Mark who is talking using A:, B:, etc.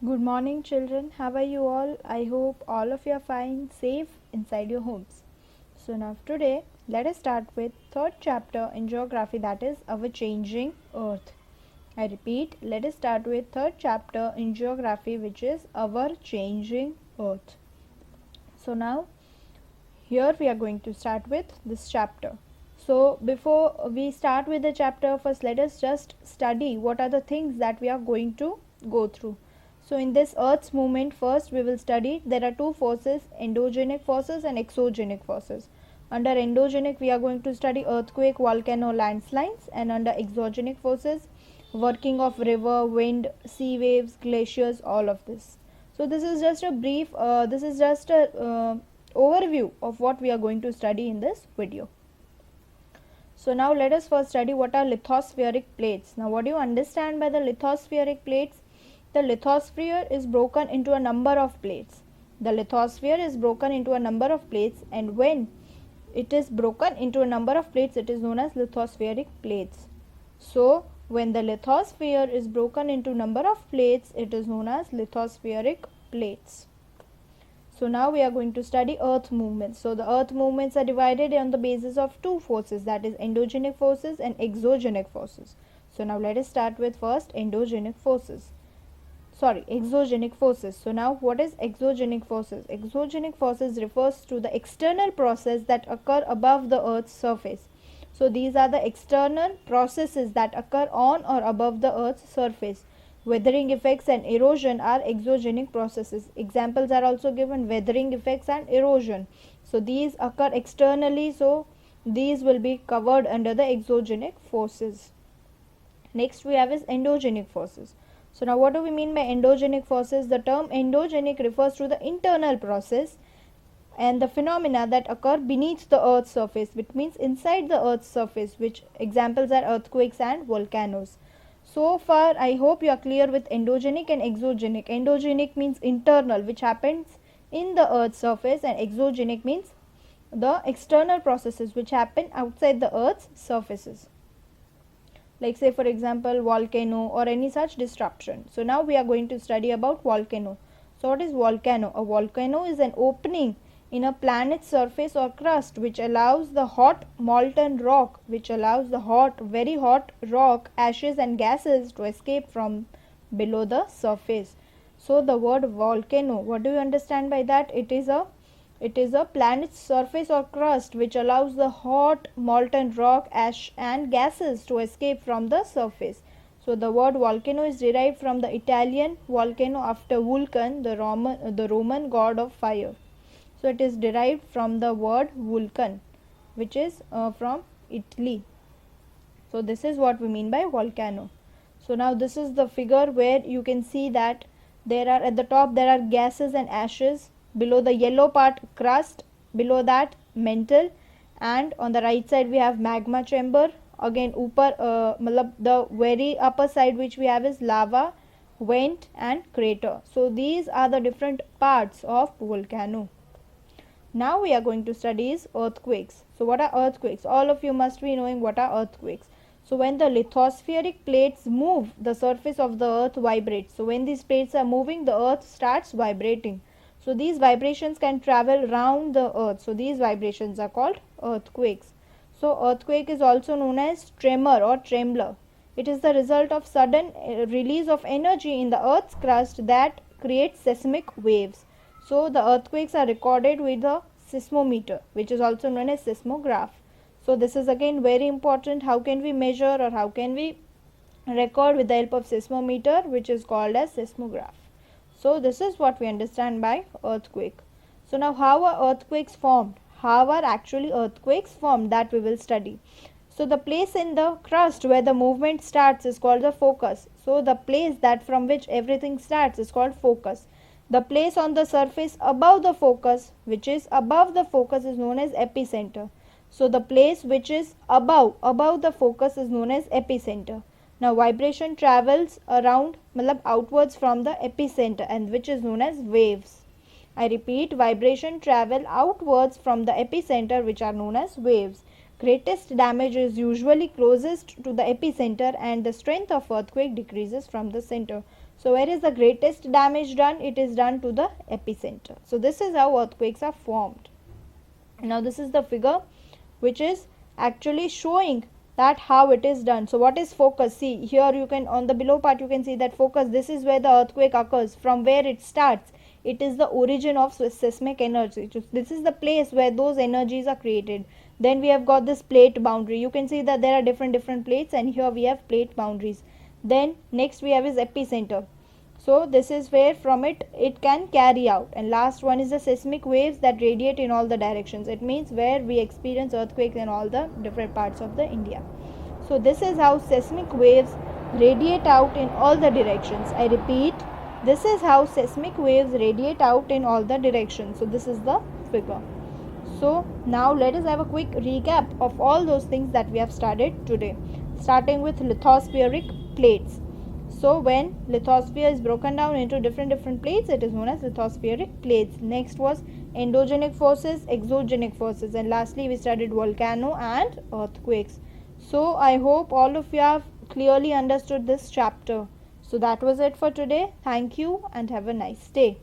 A: Good morning, children. How are you all? I hope all of you are fine, safe inside your homes. So, now today, let us start with third chapter in geography, that is our changing earth. I repeat, let us start with third chapter in geography, which is our changing earth. So, now here we are going to start with this chapter. So, before we start with the chapter, first let us just study what are the things that we are going to go through. So, in this Earth's movement, first we will study there are two forces, endogenic forces and exogenic forces. Under endogenic, we are going to study earthquake, volcano, landslides, and under exogenic forces, working of river, wind, sea waves, glaciers, all of this. So, this is just a brief, this is just a overview of what we are going to study in this video. So now let us first study what are lithospheric plates. Now what do you understand by the lithospheric plates? The lithosphere is broken into a number of plates. The lithosphere is broken into a number of plates, and when it is broken into a number of plates, it is known as lithospheric plates. So when the lithosphere is broken into number of plates, it is known as lithospheric plates. So now we are going to study earth movements. So the earth movements are divided on the basis of two forces, that is endogenic forces and exogenic forces. So now let us start with first exogenic forces. So now what is exogenic forces? Exogenic forces refers to the external process that occur above the earth's surface. So these are the external processes that occur on or above the earth's surface. Weathering effects and erosion are exogenic processes. Examples are also given: weathering effects and erosion. So these occur externally, so these will be covered under the exogenic forces. Next we have is endogenic forces. So now what do we mean by endogenic forces? The term endogenic refers to the internal process and the phenomena that occur beneath the earth's surface, which means inside the earth's surface, which examples are earthquakes and volcanoes. So far I hope you are clear with endogenic and exogenic. Endogenic means internal, which happens in the earth's surface, and exogenic means the external processes which happen outside the earth's surfaces, like say for example volcano or any such disruption. So now we are going to study about volcano. So what is volcano? A volcano is an opening in a planet's surface or crust which allows the hot molten rock, very hot rock, ashes and gases to escape from below the surface. So the word volcano, what do you understand by that? It is a planet's surface or crust which allows the hot molten rock, ash and gases to escape from the surface. So the word volcano is derived from the Italian volcano after Vulcan, the Roman god of fire. So it is derived from the word Vulcan, which is from Italy. So this is what we mean by volcano. So now this is the figure where you can see that there are at the top there are gases and ashes, below the yellow part crust, below that mantle, and on the right side we have magma chamber. Again upar the very upper side which we have is lava, vent and crater. So these are the different parts of volcano. Now we are going to study is earthquakes. So what are earthquakes? All of you must be knowing what are earthquakes. So when the lithospheric plates move, the surface of the earth vibrates. So when these plates are moving, the earth starts vibrating. So these vibrations can travel round the earth. So these vibrations are called earthquakes. So earthquake is also known as tremor or trembler. It is the result of sudden release of energy in the earth's crust that creates seismic waves. So the earthquakes are recorded with a seismometer, which is also known as seismograph. So this is again very important. How can we measure or how can we record with the help of seismometer, which is called as seismograph. So this is what we understand by earthquake. So now how are earthquakes formed? How are actually earthquakes formed? That we will study. So the place in the crust where the movement starts is called the focus. So the place that from which everything starts is called focus. The place on the surface above the focus, which is above the focus, is known as epicenter. So the place which is above the focus is known as epicenter. Now vibration travels around outwards from the epicenter, and which is known as waves. I repeat, vibration travel outwards from the epicenter, which are known as waves. Greatest damage is usually closest to the epicenter, and the strength of earthquake decreases from the center. So where is the greatest damage done? It is done to the epicenter. So this is how earthquakes are formed. Now this is the figure which is actually showing that how it is done. So what is focus? See here, you can, on the below part you can see that focus, this is where the earthquake occurs, from where it starts. It is the origin of seismic energy. This is the place where those energies are created. Then we have got this plate boundary. You can see that there are different plates, and here we have plate boundaries. Then next we have is epicenter. So this is where from it can carry out. And last one is the seismic waves that radiate in all the directions. It means where we experience earthquakes in all the different parts of the India. So this is how seismic waves radiate out in all the directions. I repeat, this is how seismic waves radiate out in all the directions. So this is the figure. So now let us have a quick recap of all those things that we have studied today, starting with lithospheric plates. So when lithosphere is broken down into different plates, it is known as lithospheric plates. Next was endogenic forces, exogenic forces, and lastly we studied volcano and earthquakes. So I hope all of you have clearly understood this chapter. So that was it for today. Thank you and have a nice day.